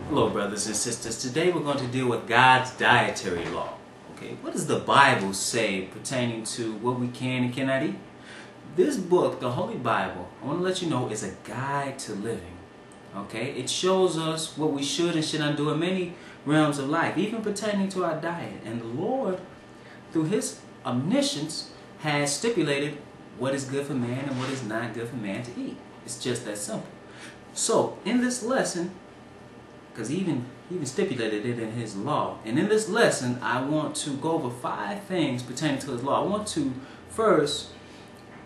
Hello, brothers and sisters. Today we're going to deal with God's dietary law. Okay, what does the Bible say pertaining to what we can and cannot eat? This book, the Holy Bible, I want to let you know, is a guide to living. Okay, it shows us what we should and should not do in many realms of life, even pertaining to our diet. And the Lord, through His omniscience, has stipulated what is good for man and what is not good for man to eat. It's just that simple. So, in this lesson, because he even stipulated it in His law, and in this lesson, I want to go over 5 things pertaining to His law. I want to first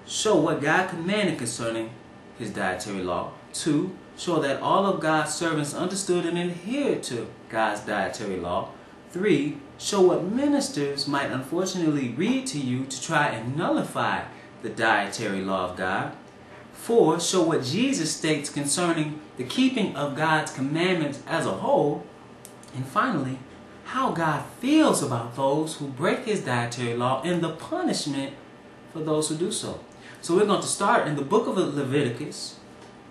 show what God commanded concerning His dietary law. 2, show that all of God's servants understood and adhered to God's dietary law. 3, show what ministers might unfortunately read to you to try and nullify the dietary law of God. 4, show what Jesus states concerning the keeping of God's commandments as a whole. And finally, how God feels about those who break His dietary law and the punishment for those who do so. So we're going to start in the book of Leviticus,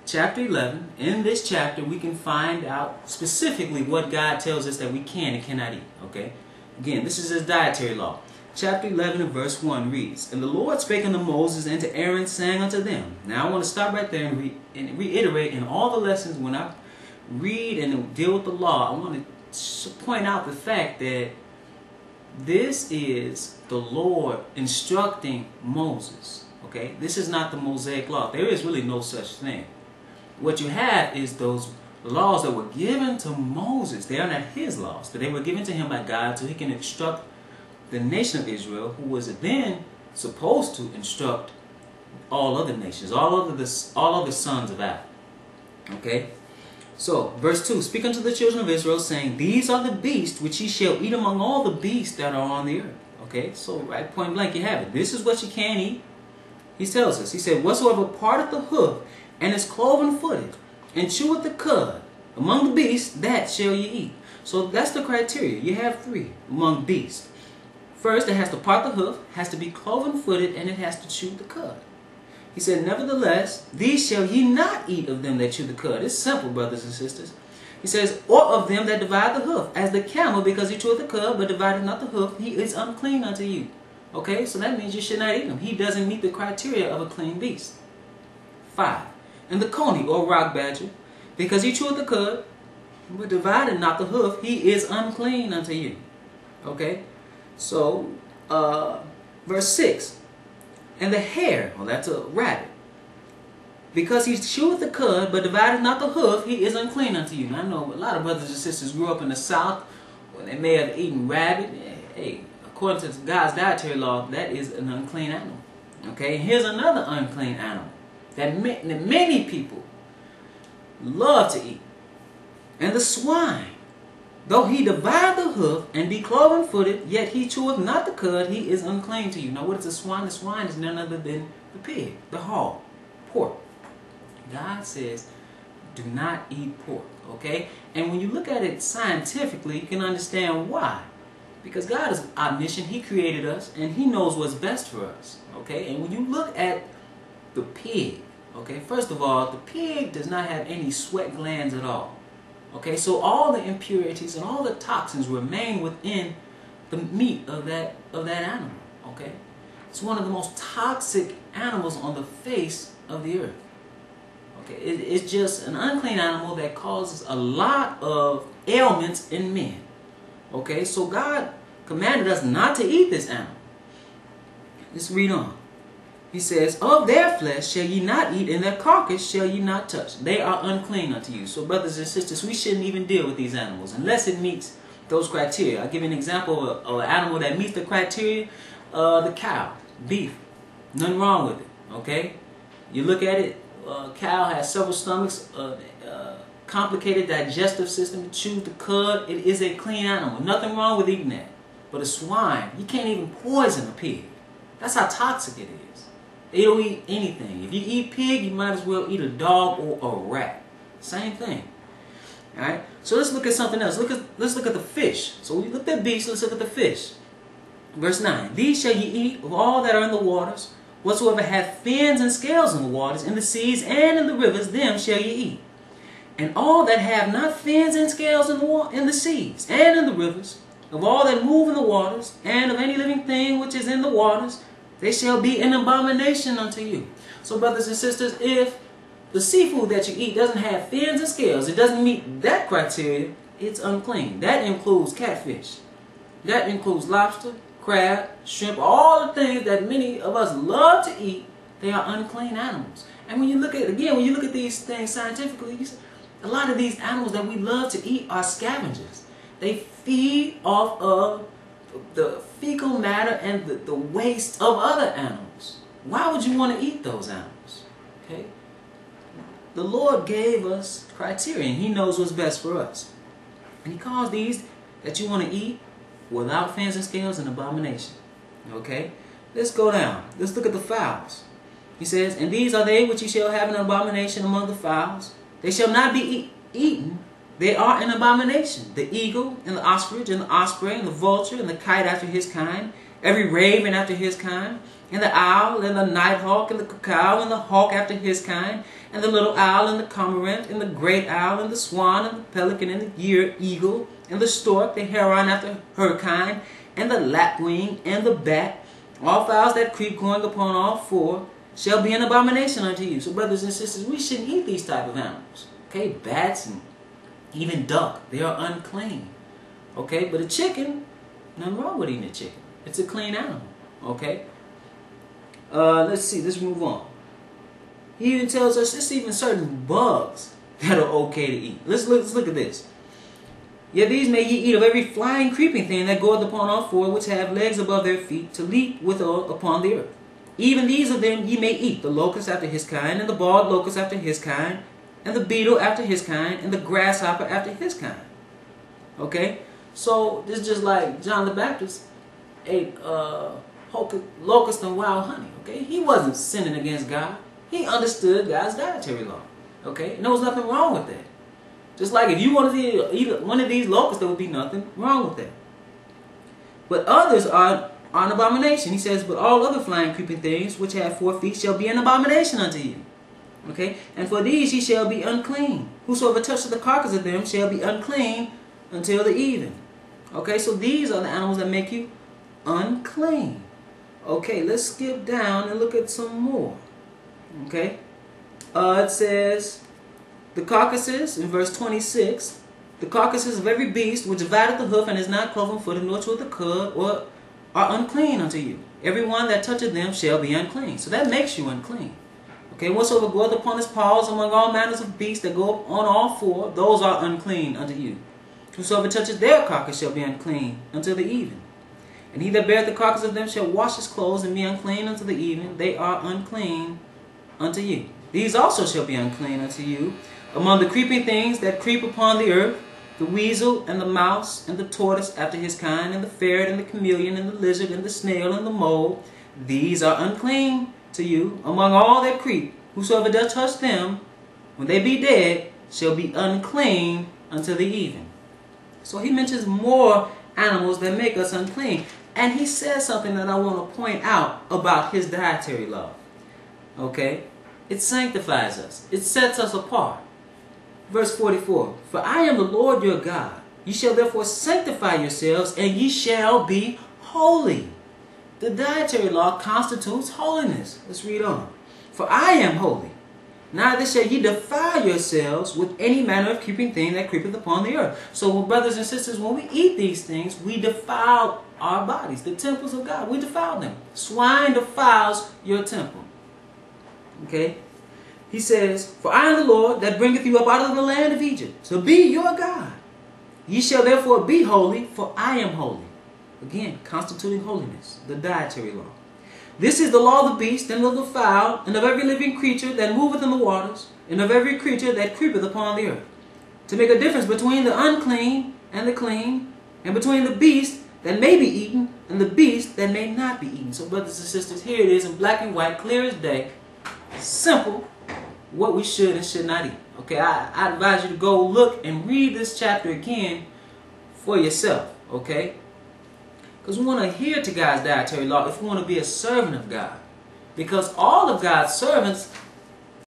chapter 11. In this chapter, we can find out specifically what God tells us that we can and cannot eat. Okay? Again, this is His dietary law. Chapter 11 and verse 1 reads, "And the Lord spake unto Moses and to Aaron, saying unto them." Now I want to stop right there and reiterate in all the lessons when I read and deal with the law, I want to point out the fact that this is the Lord instructing Moses. Okay? This is not the Mosaic law. There is really no such thing. What you have is those laws that were given to Moses. They are not his laws, but they were given to him by God so he can instruct the nation of Israel, who was then supposed to instruct all other nations, all other sons of Adam. Okay? So, verse 2, "Speak unto the children of Israel, saying, These are the beasts which ye shall eat among all the beasts that are on the earth." Okay? So, right point blank, you have it. This is what you can eat. He tells us, he said, "Whatsoever parteth the hoof, and is cloven-footed, and cheweth the cud, among the beasts, that shall ye eat." So, that's the criteria. You have 3 among beasts. First, it has to part the hoof, has to be cloven-footed, and it has to chew the cud. He said, "Nevertheless, these shall ye not eat of them that chew the cud." It's simple, brothers and sisters. He says, "Or of them that divide the hoof, as the camel, because he cheweth the cud, but divideth not the hoof, he is unclean unto you." Okay, so that means you should not eat him. He doesn't meet the criteria of a clean beast. 5, "And the coney, or rock badger, because he cheweth the cud, but divided not the hoof, he is unclean unto you." Okay? So, verse 6, "And the hare," well, that's a rabbit, "because he cheweth the cud, but divideth not the hoof, he is unclean unto you." Now, I know a lot of brothers and sisters grew up in the South, where they may have eaten rabbit. Hey, according to God's dietary law, that is an unclean animal. Okay, and here's another unclean animal that many people love to eat. "And the swine, though he divide the hoof and be cloven-footed, yet he cheweth not the cud, he is unclean to you." Now, what is a swine? The swine is none other than the pig, the hog, pork. God says, do not eat pork, okay? And when you look at it scientifically, you can understand why. Because God is omniscient. He created us, and He knows what's best for us, okay? And when you look at the pig, okay, first of all, the pig does not have any sweat glands at all. Okay, so all the impurities and all the toxins remain within the meat of that animal. Okay, it's one of the most toxic animals on the face of the earth. Okay, it's just an unclean animal that causes a lot of ailments in men. Okay, so God commanded us not to eat this animal. Let's read on. He says, "Of their flesh shall ye not eat, and their carcass shall ye not touch. They are unclean unto you." So, brothers and sisters, we shouldn't even deal with these animals unless it meets those criteria. I'll give you an example of an animal that meets the criteria. The cow, beef. Nothing wrong with it, okay? You look at it, cow has several stomachs, complicated digestive system, chews the cud. It is a clean animal. Nothing wrong with eating that. But a swine, you can't even poison a pig. That's how toxic it is. It'll eat anything. If you eat pig, you might as well eat a dog or a rat. Same thing. Alright? So let's look at something else. Let's look at the fish. So we looked at beasts, let's look at the fish. Verse 9. "These shall ye eat of all that are in the waters. Whatsoever hath fins and scales in the waters, in the seas and in the rivers, them shall ye eat. and all that have not fins and scales in the seas, and in the rivers, of all that move in the waters, and of any living thing which is in the waters, they shall be an abomination unto you. So brothers and sisters, if the seafood that you eat doesn't have fins and scales, it doesn't meet that criteria, it's unclean. That includes catfish. That includes lobster, crab, shrimp, all the things that many of us love to eat. They are unclean animals. And when you look at, again, when you look at these things scientifically, a lot of these animals that we love to eat are scavengers. They feed off of the fecal matter and the waste of other animals. Why would you want to eat those animals? Okay? The Lord gave us criteria, and He knows what's best for us. And He calls these that you want to eat without fins and scales an abomination. Okay? Let's go down. Let's look at the fowls. He says, and these are they which ye shall have an abomination among the fowls. They shall not be eaten. They are an abomination. The eagle, and the ostrich, and the osprey, and the vulture, and the kite after his kind, every raven after his kind, and the owl, and the nighthawk, and the cuckoo, and the hawk after his kind, and the little owl, and the cormorant, and the great owl, and the swan, and the pelican, and the eagle, and the stork, the heron after her kind, and the lapwing, and the bat, all fowls that creep going upon all four, shall be an abomination unto you. So brothers and sisters, we shouldn't eat these type of animals. Okay, bats and even duck, they are unclean. Okay, but a chicken, nothing wrong with eating a chicken. It's a clean animal. Okay, let's see, let's move on. He even tells us it's even certain bugs that are okay to eat. Let's look at this. Yet these may ye eat of every flying, creeping thing that goeth upon all four, which have legs above their feet, to leap withal upon the earth. Even these of them ye may eat, the locust after his kind, and the bald locust after his kind, and the beetle after his kind, and the grasshopper after his kind. Okay? So, this is just like John the Baptist ate locust and wild honey. Okay? He wasn't sinning against God. He understood God's dietary law. Okay? And there was nothing wrong with that. Just like if you wanted to eat one of these locusts, there would be nothing wrong with that. But others are an abomination. He says, but all other flying, creeping things which have 4 feet shall be an abomination unto you. Okay? And for these ye shall be unclean. Whosoever toucheth the carcass of them shall be unclean until the even. Okay? So these are the animals that make you unclean. Okay, let's skip down and look at some more. Okay? It says, the carcasses, in verse 26, the carcasses of every beast which divideth the hoof and is not cloven-footed, nor cheweth the cud, or are unclean unto you. Every one that toucheth them shall be unclean. So that makes you unclean. Okay, whatsoever goeth upon his paws among all manners of beasts that go on all four, those are unclean unto you. Whosoever toucheth their carcass shall be unclean until the even. And he that beareth the carcass of them shall wash his clothes and be unclean until the even. They are unclean unto you. These also shall be unclean unto you. Among the creeping things that creep upon the earth, the weasel, and the mouse, and the tortoise after his kind, and the ferret, and the chameleon, and the lizard, and the snail, and the mole, these are unclean to you. Among all that creep, whosoever does touch them, when they be dead, shall be unclean until the even. So he mentions more animals that make us unclean. And he says something that I want to point out about his dietary law. Okay? It sanctifies us. It sets us apart. Verse 44, for I am the Lord your God. Ye shall therefore sanctify yourselves, and ye shall be holy. The dietary law constitutes holiness. Let's read on. For I am holy. Neither shall ye defile yourselves with any manner of creeping thing that creepeth upon the earth. So, brothers and sisters, when we eat these things, we defile our bodies, the temples of God. We defile them. Swine defiles your temple. Okay? He says, for I am the Lord that bringeth you up out of the land of Egypt, to be your God. Ye shall therefore be holy, for I am holy. Again, constituting holiness, the dietary law. This is the law of the beast, and of the fowl, and of every living creature that moveth in the waters, and of every creature that creepeth upon the earth, to make a difference between the unclean and the clean, and between the beast that may be eaten, and the beast that may not be eaten. So brothers and sisters, here it is in black and white, clear as day, simple, what we should and should not eat. Okay, I advise you to go look and read this chapter again for yourself. Okay, because we want to adhere to God's dietary law if we want to be a servant of God. Because all of God's servants